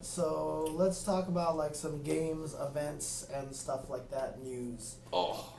So let's talk about like some games, events, and stuff like that. News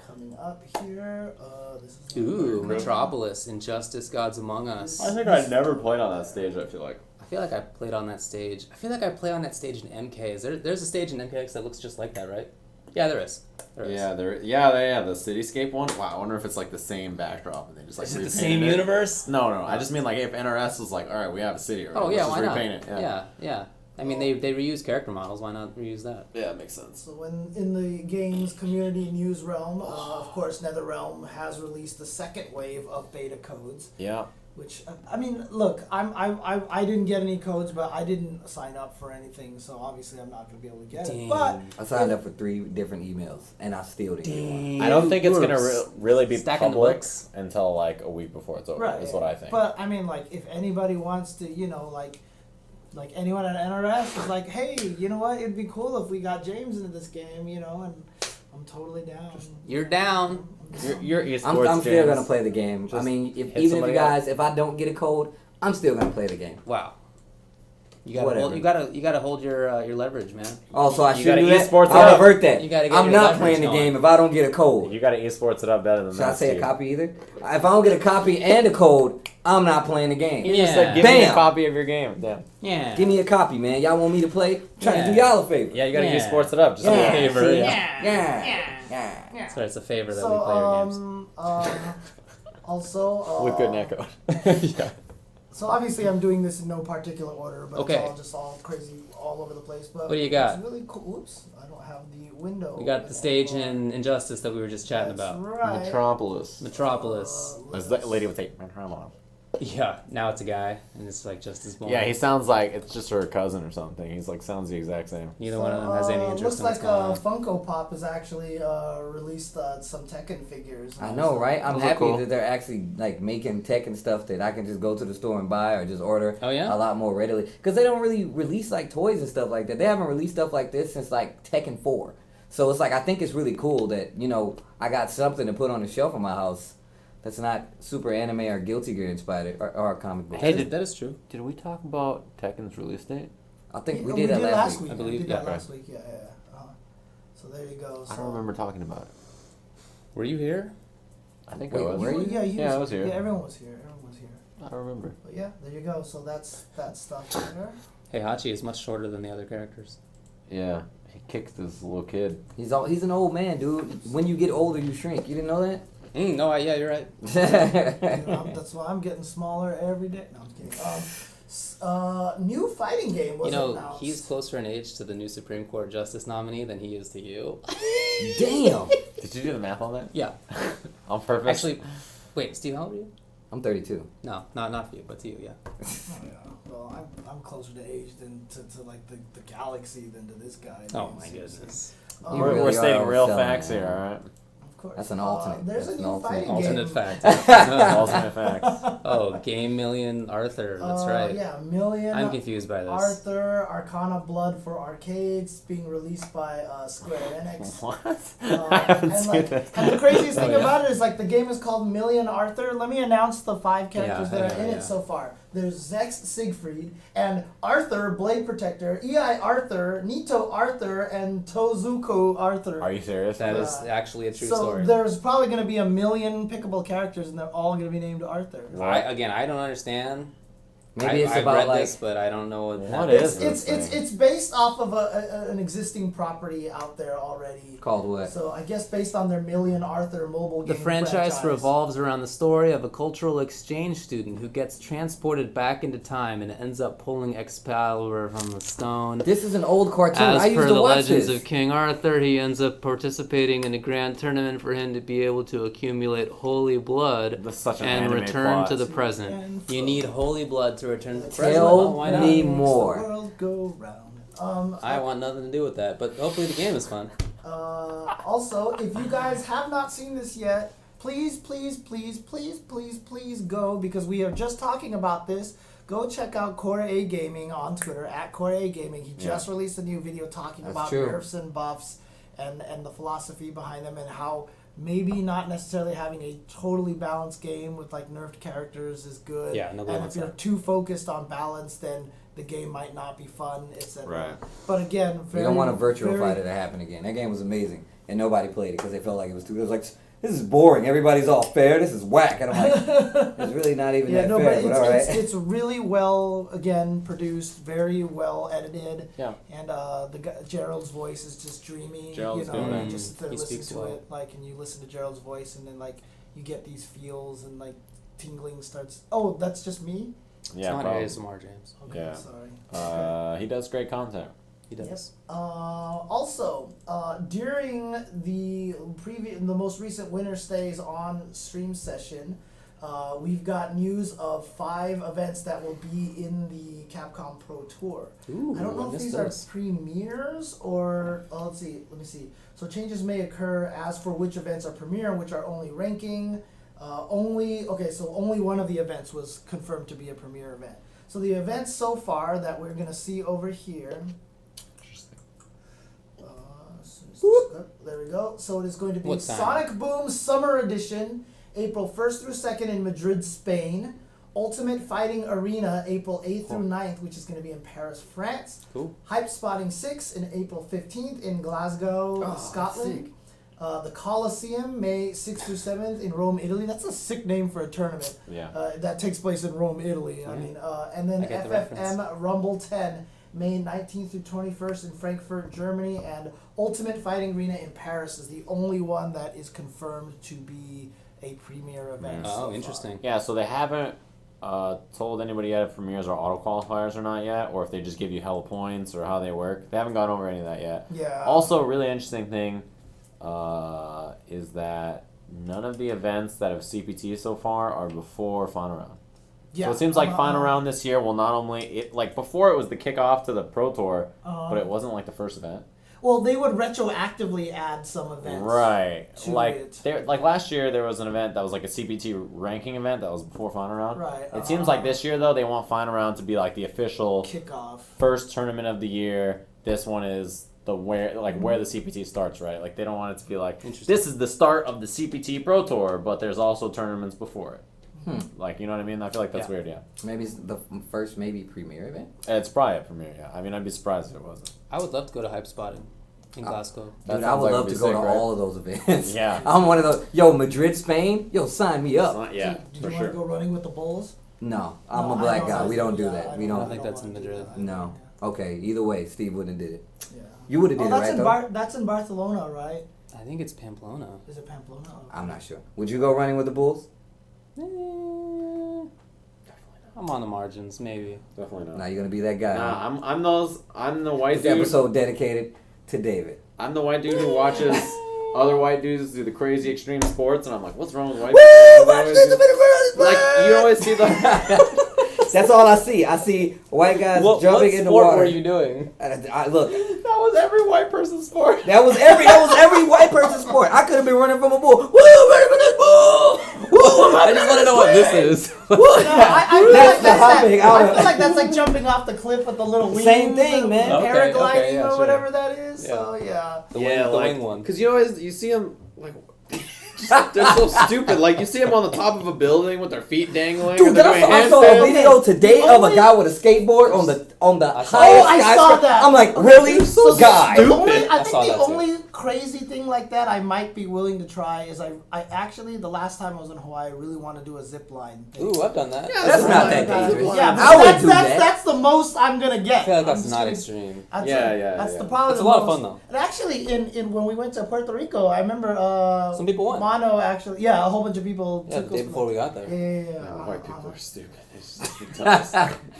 coming up here. This is Ooh, Metropolis, Injustice, Gods Among Us. I think I never played on that stage. I feel like. I feel like I played on that stage. I feel like I play on that stage in MK. There's a stage in MKX that looks just like that, right? Yeah, there is. Yeah, the cityscape one. Wow, I wonder if it's like the same backdrop and they just like Is it the repainted same it. universe? No. I just mean like if NRS was like, all right, we have a city already. Oh yeah, let's why just not? repaint it. Yeah. I mean, they reuse character models. Why not reuse that? Yeah, it makes sense. So in the games community news realm, of course, NetherRealm has released the second wave of beta codes. Yeah. Which I mean, look, I didn't get any codes, but I didn't sign up for anything, so obviously I'm not gonna be able to get it. But I signed up for 3 different emails, and I still didn't get one. I don't think it's gonna really be Stacking the public books. until like a week before it's over. right, Is what I think. But I mean, like, if anybody wants to, like anyone at NRS is like, hey, you know what? It'd be cool if we got James into this game, and I'm totally down. You're down. You're esports. I'm still gonna play the game. I mean, if I don't get a code, I'm still gonna play the game. Wow. You gotta hold your leverage, man. Oh, so I You should gotta do that? esports it I'll up. avert that. You gotta get I'm your not leverage playing the going. game if I don't get a code. You gotta esports it up better than Should that. I say Steve. a copy either? If I don't get a copy and a code, I'm not playing the game. You just said, Yeah. give me a Damn. copy of your game. Damn. Yeah. Give me a copy, man. Y'all want me to play? I'm trying to do Yeah. y'all a favor. Yeah, you gotta Yeah. esports it up. Just Yeah. a favor. See? Yeah. Yeah. That's right. It's a favor that we So play your games. also With good net code. Yeah. So obviously I'm doing this in no particular order, but Okay. it's all crazy all over the place. But What do you got? It's really cool. Oops, I don't have the window. We got the stage anymore. in Injustice that we were just chatting That's about. right. Metropolis. Metropolis. As that lady would say, Metropolis. Yeah, now it's a guy, and it's like just as small. Yeah, he sounds like it's just her cousin or something. He's like sounds the exact same. Neither one of them has any interest Looks in what's like going on. Funko Pop has actually released some Tekken figures. I know, right? I'm Those are happy cool. that they're actually like making Tekken stuff that I can just go to the store and buy or just order Oh, yeah? a lot more readily. Because they don't really release like toys and stuff like that. They haven't released stuff like this since like Tekken 4. So it's like I think it's really cool that I got something to put on the shelf in my house that's not super anime or Guilty Gear inspired or comic book. Hey, that is true. Did we talk about Tekken's release date? I think We we did that last week. week. I believe, We did yeah. that last week. Yeah. So there you go. I don't remember talking about it. Were you here? I think Wait, I was. were you? Yeah, I was here. Yeah, everyone was here. I don't remember. But yeah, there you go. So that's that stuff there. Hey, Hachi is much shorter than the other characters. Yeah, he kicked this little kid. He's an old man, dude. When you get older, you shrink. You didn't know that? No, yeah, you're right. That's why I'm getting smaller every day. No, I'm kidding. New fighting game was announced. He's closer in age to the new Supreme Court Justice nominee than he is to you. Damn. Did you do the math on that? Yeah. On purpose? Actually, wait, Steve, how old are you? I'm 32. No, not for you, but to you, yeah. Oh, yeah. Well, I'm closer to age than to like the galaxy than to this guy. Oh my goodness. You We're really stating are real selling facts it. here, alright? Of course. That's an alternate. There's That's a an new alternate. fighting Alternate game. fact. Alternate facts. Oh, Game Million Arthur. That's right. Yeah, Million. I'm confused by this. Arthur, Arcana Blood for arcades, being released by Square Enix. What? I haven't seen this. And the craziest thing Oh, yeah. about it is like the game is called Million Arthur. Let me announce the 5 characters that are in it so far. There's Zex Siegfried and Arthur Blade Protector, Ei Arthur, Nito Arthur, and Tozuko Arthur. Are you serious? That is actually a true so story. there's probably going to be 1 million pickable characters, and they're all going to be named Arthur. I don't understand. Maybe it's I've about read like this, but I don't know what. What happened. is this thing? It's based off of an existing property out there already. called what? So I guess based on their Million Arthur mobile The game franchise revolves around the story of a cultural exchange student who gets transported back into time and ends up pulling Excalibur from the stone. This is an old cartoon. As I used per to the watch legends this. of King Arthur, he ends up participating in a grand tournament for him to be able to accumulate holy blood This is such an and anime return plot. to the present. And You need holy blood to return to the Tell present. Well, why not? me Makes more. The world go round. I want nothing to do with that, but hopefully the game is fun. Also, if you guys have not seen this yet, please go, because we are just talking about this. Go check out Core A Gaming on Twitter at Core A Gaming. He just released a new video talking That's about true. nerfs and buffs and the philosophy behind them, and how maybe not necessarily having a totally balanced game with like nerfed characters is good. Yeah, nobody and wants if you're that. too focused on balance, then the game might not be fun, etc. Right. But again, You don't want a virtual fighter to happen again. That game was amazing, and nobody played it because they felt like it was too. It was like, this is boring. Everybody's all fair. This is whack. And I'm like, it's really not even that fair. But all right. It's really well produced, very well edited. Yeah. And Gerald's voice is just dreamy. Gerald's you know, good. just sit there He listen speaks to well. it, like, and you listen to Gerald's voice, and then like you get these feels and like tingling starts. Oh, that's just me. Yeah, it's not probably. ASMR, James. Okay, Yeah. sorry. He does great content. He does. Also, during the most recent Winter Stays on stream session, we've got news of 5 events that will be in the Capcom Pro Tour. Ooh, I don't know I if missed these those. are premieres or let me see. So changes may occur as for which events are premiere and which are only ranking. Only one of the events was confirmed to be a premiere event. So the events so far that we're gonna see over here. There we go. So it is going to be What time? Sonic Boom Summer Edition, April 1st through 2nd in Madrid, Spain. Ultimate Fighting Arena, April 8th through 9th, which is going to be in Paris, France. Cool. Hype Spotting 6 in April 15th in Glasgow, Scotland. The Coliseum, May 6th through 7th in Rome, Italy. That's a sick name for a tournament. Yeah. That takes place in Rome, Italy. I mean, and then I get the FFM Rumble 10, May 19th through 21st in Frankfurt, Germany, and Ultimate Fighting Arena in Paris is the only one that is confirmed to be a premiere event. Yeah. Oh, so interesting. far. Yeah, so they haven't told anybody yet if premieres are auto qualifiers or not yet, or if they just give you hella points or how they work. They haven't gone over any of that yet. Yeah. Also, a really interesting thing is that none of the events that have CPT so far are before final round. Yeah. So it seems like final round this year will not only before it was the kickoff to the Pro Tour, but it wasn't like the first event. Well, they would retroactively add some events. Right. To Like it. like last year there was an event that was like a CPT ranking event that was before final round. Right. It seems like this year though they want final round to be like the official Kickoff. first tournament of the year. This one is where the CPT starts, right? Like they don't want it to be like Interesting. this is the start of the CPT Pro Tour, but there's also tournaments before it. Like, you know what I mean? I feel like that's weird, yeah. Maybe it's the first premiere event. It's probably a premiere, yeah. I mean, I'd be surprised if it wasn't. I would love to go to Hype Spotting in Glasgow. That Dude, I sounds would like love it'd to be go to sick, right? all of those events. Yeah. I'm one of those. Yo, Madrid, Spain. Yo, sign me up. Yeah, Did you for want sure. to go running with the Bulls? No, I'm No, a I black don't guy. We don't do that. that. We I don't. think that's in wanna do Madrid. that. No. Okay. Either way, Steve wouldn't have did it. Yeah. You would have did it, that's right? in Though? That's in Barcelona, right? I think it's Pamplona. Is it Pamplona? Okay. I'm not sure. Would you go running with the Bulls? I'm on the margins, maybe. Definitely not. Nah, you're gonna be that guy. huh? Nah, I'm the white This dude. episode dedicated to David. I'm the white dude who watches other white dudes do the crazy extreme sports, and I'm like, what's wrong with white people? Like, you always see the... That's all I see. I see white guys What jumping in the sport water. were you doing? Look, That was every white person's sport. that was every white person's sport. I could have been running from a bull. Woo, running from this bull. Woo, I just want to know what this is. No, I feel That's like the hopping out I of- feel like that's like jumping off the cliff with the little wings. Same thing, and man. Okay, Paragliding okay, yeah, or sure. whatever that is. Yeah. So yeah. The wing one. Because you see them, like... they're so stupid. Like, you see them on the top of a building with their feet dangling. Dude, or they're doing I saw a handstands. video today of a guy with a skateboard on the highest I saw skyscraper. that. I'm like, really, so guy? stupid. I I think saw the that too. only crazy thing like that I might be willing to try is I actually the last time I was in Hawaii I really want to do a zip line thing. Ooh, I've done that. Yeah, That's not Like that dangerous. Yeah, but I would that's, do that's, that. that's the most I'm gonna get. I feel like I'm that's just not gonna- extreme. That's Yeah. the problem. It's a lot of fun, though. And actually, in when we went to Puerto Rico, I remember Some people won. Mono actually, yeah, a whole bunch of people. Yeah, the took day us- before we got there. Yeah. No, white people are stupid. They just do the dumbest.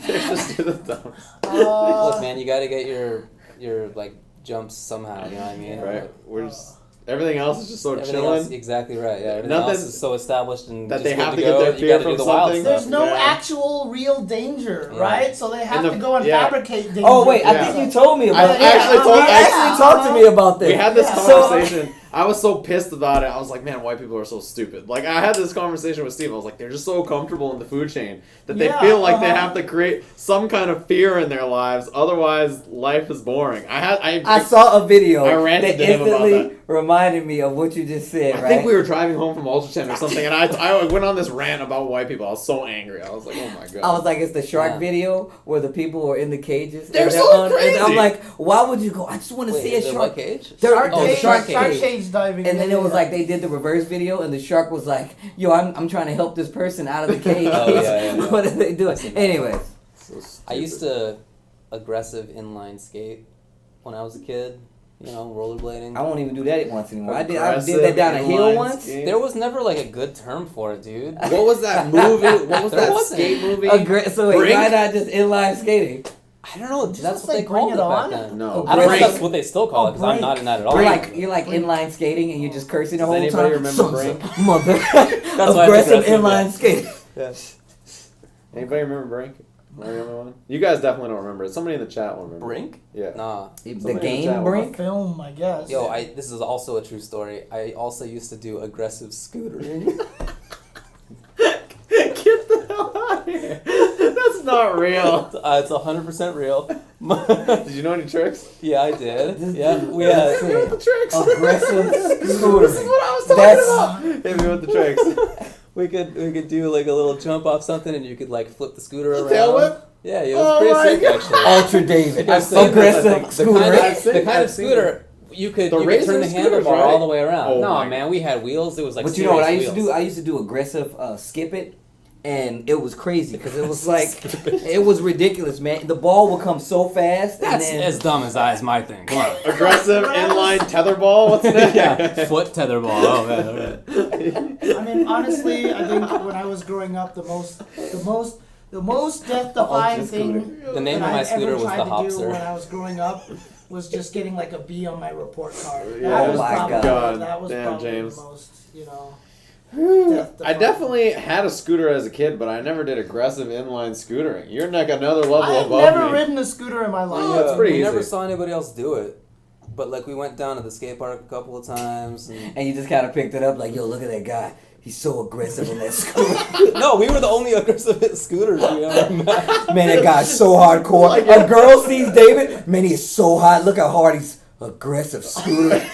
They just do the dumbest. Look, man, you got to get your like jumps somehow. You know what I mean? Right? We're just... Everything else is just so Everything chilling. else, exactly right. Yeah, everything Nothing- else is so established and that just they good have to go. get their You fear gotta do from the wild something. stuff. There's no Yeah. actual real danger, Yeah. right? So they have And to go and yeah. fabricate danger. Oh wait, I Yeah. think you told me I about. actually You told- actually talked to me about this. We had this Yeah. conversation. I was so pissed about it. I was like, man, white people are so stupid. Like, I had this conversation with Steve. I was like, they're just so comfortable in the food chain that they feel like they have to create some kind of fear in their lives. Otherwise, life is boring. I saw a video that to him about instantly reminded me of what you just said, I right? think we were driving home from Ultraten or something, and I went on this rant about white people. I was so angry. I was like, oh my god. I was like, it's the shark video where the people are in the cages. They're so crazy. And I'm like, why would you go? I just want to see a shark. Cage? Shark cage diving. And then it was like they did the reverse video, and the shark was like, "Yo, I'm trying to help this person out of the cage." What are they doing? Anyways, So I used to aggressive inline skate when I was a kid. You know, rollerblading. I won't even do that once anymore. I did Aggressive that down a hill inline once. skate. There was never like a good term for it, dude. What was that movie? What was There that wasn't. skate movie? So wait, Brink? why not just inline skating? I don't know. Just That's what like they called Bring it It back On? then. No. I don't know if Brink. that's what they still call it because I'm not in that at all. You're like inline skating and you're just cursing the Does whole anybody time. remember Sons Brink? of Mother. That's why it's Aggressive aggressive, inline yeah. skating. Yes. Anybody remember Brink? Am I the only one? You guys definitely don't remember it. Somebody in the chat will remember. Brink? Yeah. Nah. The Somebody in the game chat Brink. film, I guess. Yo, this is also a true story. I also used to do aggressive scootering. Get the hell out of here. That's not real. It's 100% real. Did you know any tricks? Yeah, I did. Yeah, we had. The tricks. Aggressive This scootering. is what I was talking That's- about. Hit me with the tricks. We could do like a little jump off something, and you could like flip the scooter around. Tail whip? Yeah, it was Oh pretty my sick God. actually. Ultra David. I've seen Aggressive this, the scooter. I've seen- the kind I've of seen scooter you could The turn the racer scooters, handlebar right? all the way around. Oh No, my man, we had wheels. It was like. But you know what I serious used to do? wheels. I used to do aggressive skip it, and it was crazy because it was like it was ridiculous, man. The ball would come so fast, That's and then as dumb as my thing. Come on. Aggressive inline tetherball. What's that? Yeah, foot tetherball. Oh man, all right. I mean, honestly, I think when I was growing up, the most death-defying thing The name that of my I've scooter ever was tried the to do Hopster. when I was growing up was just getting like a B on my report card. Yeah. That Oh was my probably, God. That was Damn, probably James. the most, you know. I definitely had a scooter as a kid, but I never did aggressive inline scootering. You're like another level I have above never me. ridden a scooter in my life. Oh, it's pretty we never easy. saw anybody else do it, but like we went down to the skate park a couple of times. And you just kind of picked it up like, yo, look at that guy. He's so aggressive in that scooter. no, we were the only aggressive scooters we ever met. Man, that guy's so hardcore. A girl sees David, man, he is so hot. Look how hard he's aggressive scooter.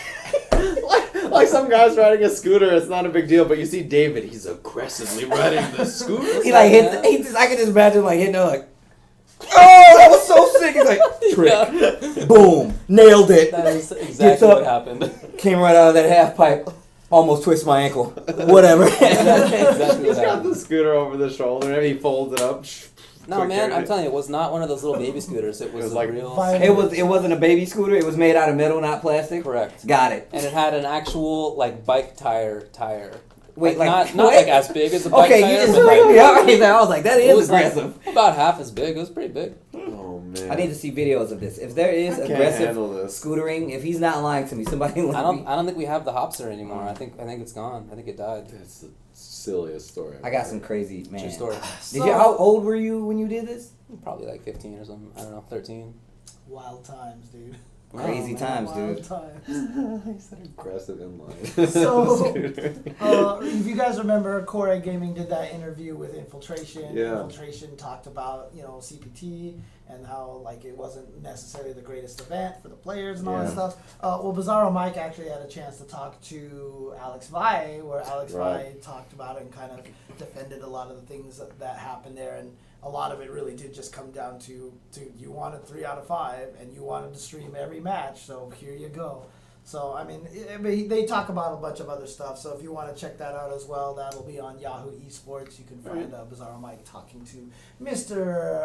Like some guy's riding a scooter, it's not a big deal, but you see David, he's aggressively riding the scooter. He like hits. I can just imagine like hitting her like, oh, that was so sick. He's like, trick, boom, nailed it. That is Gets exactly up. what happened. Came right out of that half pipe. Almost twist my ankle. Whatever. Exactly He's what got happened. the scooter over the shoulder and he folds it up. No, Quick man, turn I'm it. telling you, it was not one of those little baby scooters. It was, like real. It wasn't a baby scooter. It was made out of metal, not plastic. Correct. Got it. And it had an actual like bike tire. Wait, not what? like as big as a bike Okay, tire. you just but, like, freaked me out right there. I was like, that it is was like aggressive. about half as big. It was pretty big. Oh man. I need to see videos of this. If there is I can't aggressive handle this. scootering, if he's not lying to me, somebody let me. I don't think we have the Hopster anymore. I think it's gone. I think it died. That's the silliest story. I got some crazy man. True story. How old were you when you did this? Probably like 15 or something. I don't know, 13. Wild times, dude. Crazy times, Wild dude. times. He said aggressive inline. So, Scooter. if you guys remember, Core Gaming did that interview with Infiltration. Yeah. Infiltration talked about, CPT and how like it wasn't necessarily the greatest event for the players and all that Yeah. stuff. Well, Bizarro Mike actually had a chance to talk to Alex Vai, where Alex Vai talked about it and kind of defended a lot of the things that happened there, and a lot of it really did just come down to you wanted 3 out of 5 and you wanted to stream every match, so here you go. So, I mean, they talk about a bunch of other stuff. So if you want to check that out as well, that'll be on Yahoo Esports. You can find Bizarro Mike talking to Mr.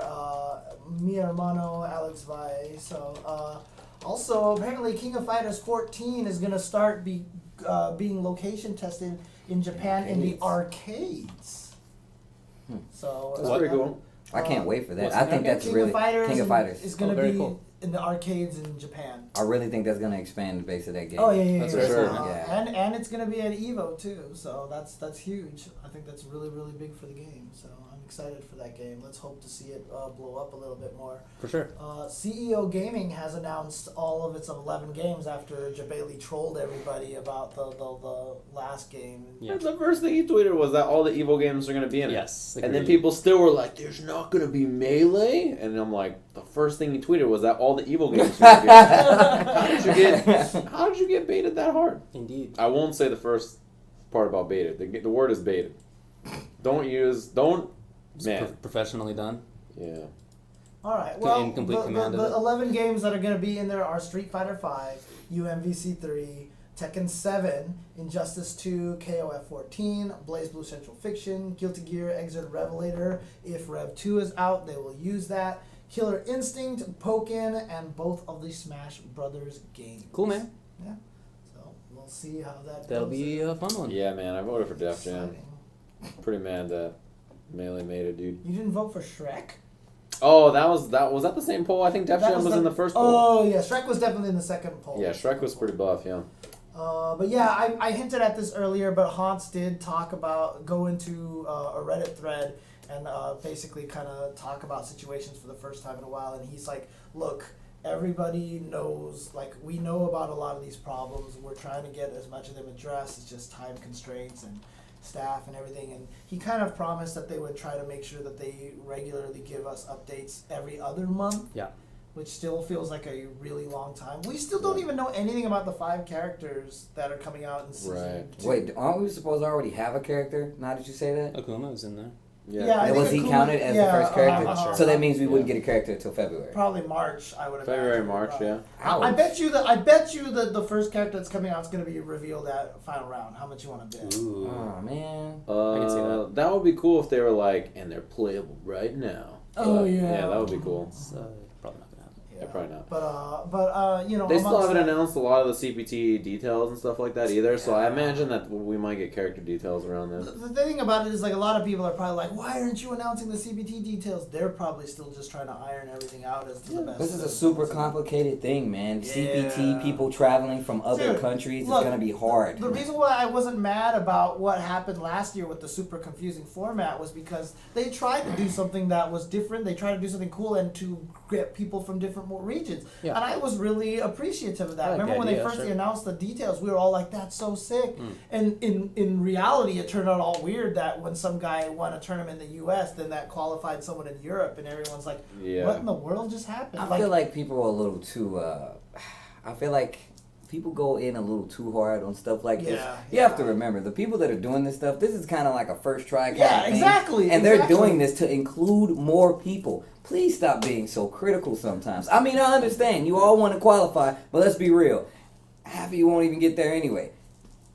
Mi Hermano Alex Vai. So, also, apparently King of Fighters 14 is going to start being location tested in Japan in the arcades. So That's pretty cool. I can't wait for that. what's I the think name? that's really King of Fighters. is going to very be cool. in the arcades in Japan. I really think that's gonna expand the base of that game. Oh yeah. That's for sure. Yeah. And it's gonna be at Evo too, so that's huge. I think that's really big for the game. So I'm excited for that game. Let's hope to see it blow up a little bit more. For sure. CEO Gaming has announced all of its 11 games after Jabali trolled everybody about the last game. Yeah. The first thing he tweeted was that all the Evo games are going to be in it. Yes. And then agreed. people still were like, there's not going to be Melee? And I'm like, the first thing he tweeted was that all the Evo games are going to be in it. How did you get baited that hard? Indeed. I won't say the first part about baited. The word is baited. Man. Professionally done. Yeah. All right. Well, Incomplete command the of it. 11 games that are going to be in there are Street Fighter V, UMVC 3, Tekken 7, Injustice 2, KOF 14, Blaze Blue Central Fiction, Guilty Gear Exert Revelator. If Rev 2 is out, they will use that. Killer Instinct, Pokken, and both of the Smash Brothers games. Cool, man. Yeah. So we'll see how that That'll goes. be a fun one. Yeah, man. I voted for Def Jam. Exciting. Pretty mad that Melee made it, dude. You didn't vote for Shrek? Oh, was that the same poll? I think Def Jam was in the first poll. Oh, yeah. Shrek was definitely in the second poll. Yeah, Shrek was pretty buff, yeah. But yeah, I hinted at this earlier, but Hans did go into a Reddit thread and basically kind of talk about situations for the first time in a while. And he's like, look, everybody knows, like, we know about a lot of these problems. We're trying to get as much of them addressed. It's just time constraints and staff and everything. And he kind of promised that they would try to make sure that they regularly give us updates every other month. Yeah. Which still feels like a really long time. We still don't even know anything about the 5 characters that are coming out in season 2. Wait, aren't we supposed to already have a character? Now that you say that? Akuma was in there. Yeah, I And think was he Akuma- counted as the yeah, first character? sure. So that means we wouldn't get a character until February. Probably March, I would imagine. February, March, yeah. I bet you that the first character that's coming out is going to be revealed at final round. How much you want to bet? Ooh. Oh, man. I can see that. That would be cool if they were like, and they're playable right now. Oh, yeah. Yeah, that would be cool. It's probably not gonna happen. Yeah, probably not. But you know, They still amongst haven't that- announced a lot of the CPT details and stuff like that either, so I imagine that we might get character details around The then. thing about it is, like, a lot of people are probably like, why aren't you announcing the CBT details? They're probably still just trying to iron everything out as to the best. This is a super complicated thing, man. Yeah. CPT, people traveling from other Dude, countries, look, it's going to be hard. The reason why I wasn't mad about what happened last year with the super confusing format was because they tried to do something that was different. They tried to do something cool and to get people from different regions. Yeah. And I was really appreciative of that. I like Remember the when idea, they first sure. announced the details, we were all like, that's so sick. And in reality, it turned out all weird that when some guy won a tournament in the U.S., then that qualified someone in Europe, and everyone's like, Yeah. what in the world just happened? I feel like people are a little too. I feel like people go in a little too hard on stuff like this. Yeah, You have to yeah. remember the people that are doing this stuff. This is kind of like a first try kind Yeah, of thing. exactly, And they're exactly. doing this to include more people. Please stop being so critical sometimes. I mean, I understand you all want to qualify, but let's be real. Half of you won't even get there anyway.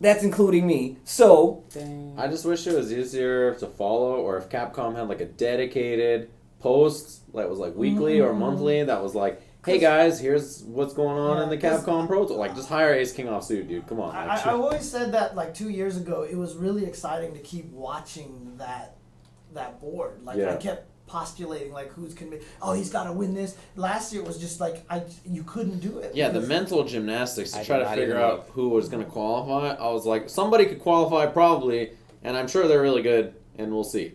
That's including me. So Dang. I just wish it was easier to follow, or if Capcom had like a dedicated post that was like weekly or monthly that was like, hey guys, here's what's going on in the Capcom Pro Tour. Like, just hire Ace King off suit, dude. Come on. I always said that, like, 2 years ago, it was really exciting to keep watching that board. Like, Yeah. I kept postulating, like, who's can be. Oh, he's got to win this. Last year it was just like you couldn't do it. Yeah, the because- mental gymnastics to I try did to not figure even out look. who was going to qualify. I was like, somebody could qualify probably, and I'm sure they're really good, and we'll see.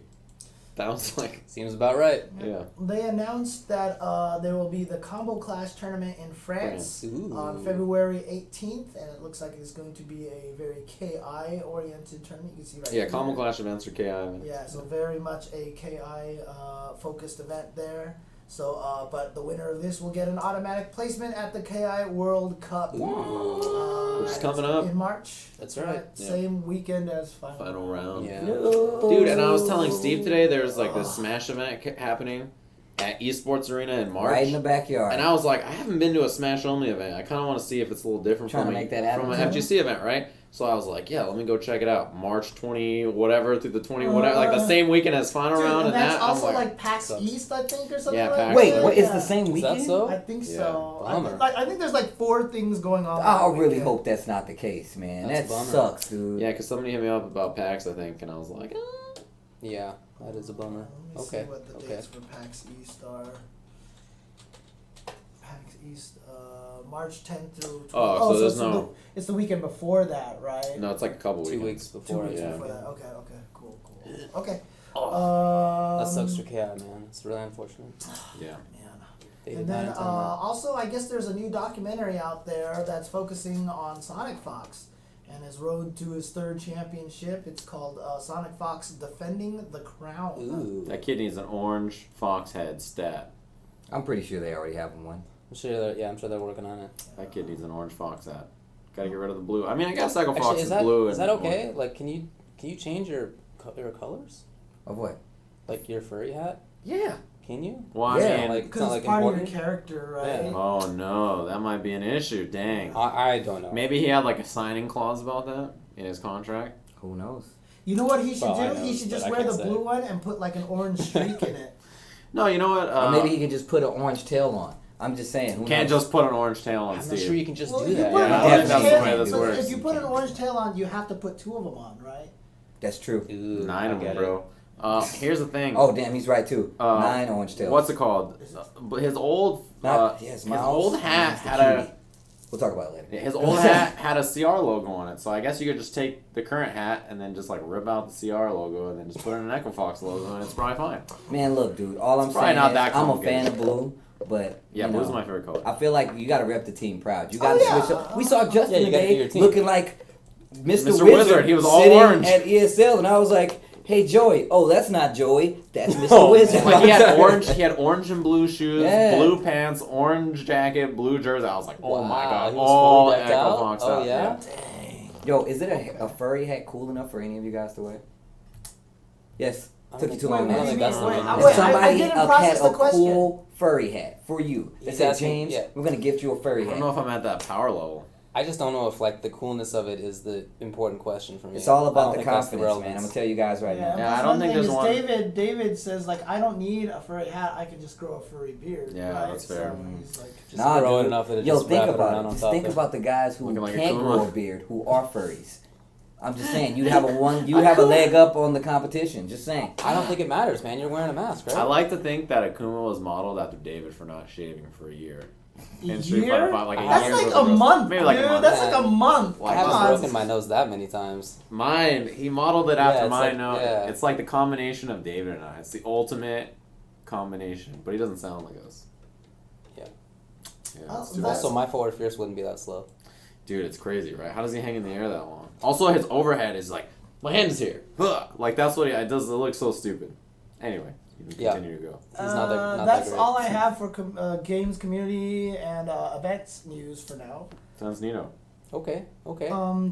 That was like, Seems about right. yeah. They announced that there will be the Combo Clash tournament in France Ooh. on February 18th, and it looks like it's going to be a very KI oriented tournament. You can see right Yeah, here. Combo Clash events are KI events. Yeah, so very much a KI focused event there. So, but the winner of this will get an automatic placement at the KI World Cup, Which is coming up. in March. That's right. Yeah. Same weekend as Final round. Yeah. Dude, and I was telling Steve today there's like this Smash event happening at Esports Arena in March. right in the backyard. And I was like, I haven't been to a Smash only event. I kind of want to see if it's a little different Trying from to make that from an happen. FGC event, right? So I was like, yeah, let me go check it out. March 20 whatever through the 20 whatever, like the same weekend as final Dude, round, and and that's that. also I'm like PAX sucks. East, I think, or something Yeah, like PAX that. Wait, what is Yeah. the same Is weekend? that so? I think Yeah. so. Bummer. I think there's like 4 things going on. I that really weekend. hope that's not the case, man. That's That a bummer. sucks, dude. yeah, because somebody hit me up about PAX, I think, and I was like, Yeah, that is a bummer. Let me Okay. see what the Okay. dates for PAX East are. PAX East, March 10th through 12th. Oh, so there's it's no- it's the weekend before that, right? no, it's like a couple 2 weekends. weeks 2 before. weeks yeah. before that. Okay, cool. Okay. That sucks for KI, man. It's really unfortunate. Yeah. And then also, I guess there's a new documentary out there that's focusing on Sonic Fox and his road to his 3rd championship. It's called Sonic Fox Defending the Crown. Ooh. That kid needs an orange fox head stat. I'm pretty sure they already have one. I'm sure they're working on it. That kid needs an orange fox hat. Gotta get rid of the blue. I mean, I guess Psycho Fox Actually, is blue. Is that and okay? orange. Like, can you change your colors? Of what? Like your furry hat? Yeah. Can you? Well, I Yeah. mean, Like, it's Because not it's like part important. of your character, right? Yeah. oh no, that might be an issue. Dang. I don't know. Maybe he had like a signing clause about that in his contract. Who knows? You know what he should Well, I do? know, He should but just I wear can't the say. blue one and put like an orange streak in it. No, you know what? Or maybe he can just put an orange tail on. I'm just saying. Who can't knows? just put an orange tail on I'm Steve. not sure you can just Well, do if you that. put an Yeah, I orange think that's the tail- way this but works. If you put an orange tail on, you have to put 2 of them on, right? That's true. Ooh, 9 I of them, get bro. Here's the thing. Oh damn, he's right too. 9 orange tails. What's it called? But his old his Miles. old hat He's the had cutie. We'll talk about it later. his old hat had a CR logo on it. So I guess you could just take the current hat and then just like rip out the CR logo and then just put in an Echo Fox logo and it's probably fine. Man, look, dude. All I'm It's probably saying not is that I'm a complicated. fan of blue, but Yeah, you blue's know, my favorite color. I feel like you got to rep the team proud. You got to Oh, yeah. switch up. We saw Justin Yeah, you gotta do today your team. looking like Mr. Mr. Wizard. Wizard, he was all sitting orange. at ESL, and I was like, "Hey, Joey. Oh, that's not Joey. That's Mr. Oh, Wizard." Like he had orange. He had orange and blue shoes, Yeah. blue pants, orange jacket, blue jersey. I was like, oh my Wow, god, he was all fully decked Echo out? Fox Oh, out. yeah? Yo, is it a furry hat cool enough for any of you guys to wear? Yes. I Took don't you too think- long. I don't to think answer. that's Wait, the wait, If somebody I didn't process had the a question. cool furry hat for you. They He's said, asking- James, yeah. we're gonna gift you a furry I don't hat. know if I'm at that power level. I just don't know if like the coolness of it is the important question for me. It's all I about don't the think that's confidence, man. I'm relevance. gonna tell you guys right now. Yeah, plus I don't one think thing there's is one- David says like I don't need a furry hat. I can just grow a furry beard. Yeah, right? that's fair. So he's like, Just grow it dude. enough that it Yo, just think wrap it about around it. on Just top think there. about the guys who Looking like a can't Kuma. grow a beard, who are furries. I'm just saying, you have a leg up on the competition. Just saying. I don't think it matters, man. You're wearing a mask, right? I like to think that Akuma was modeled after David for not shaving for a year. a In Street year? Fighter 5, like a That's year's like worth a of growth. month, Maybe like dude. a month. That's like a month. I Like, haven't Come on. broken my nose that many times. Mine, he modeled it Yeah, after it's mine. like- No, yeah. it's like the combination of David and I. It's the ultimate combination, but he doesn't sound like us. Yeah. Yeah, Oh, it's too that's- bad. Also, my forward fierce wouldn't be that slow. Dude, it's crazy, right? How does he hang in the air that long? Also, his overhead is like, my hand is here. Ugh. Like that's what it does. It looks so stupid. Anyway, you can Yeah. continue to go. He's not that That's great. all I have for games, community, and events news for now. Sounds neato. Okay.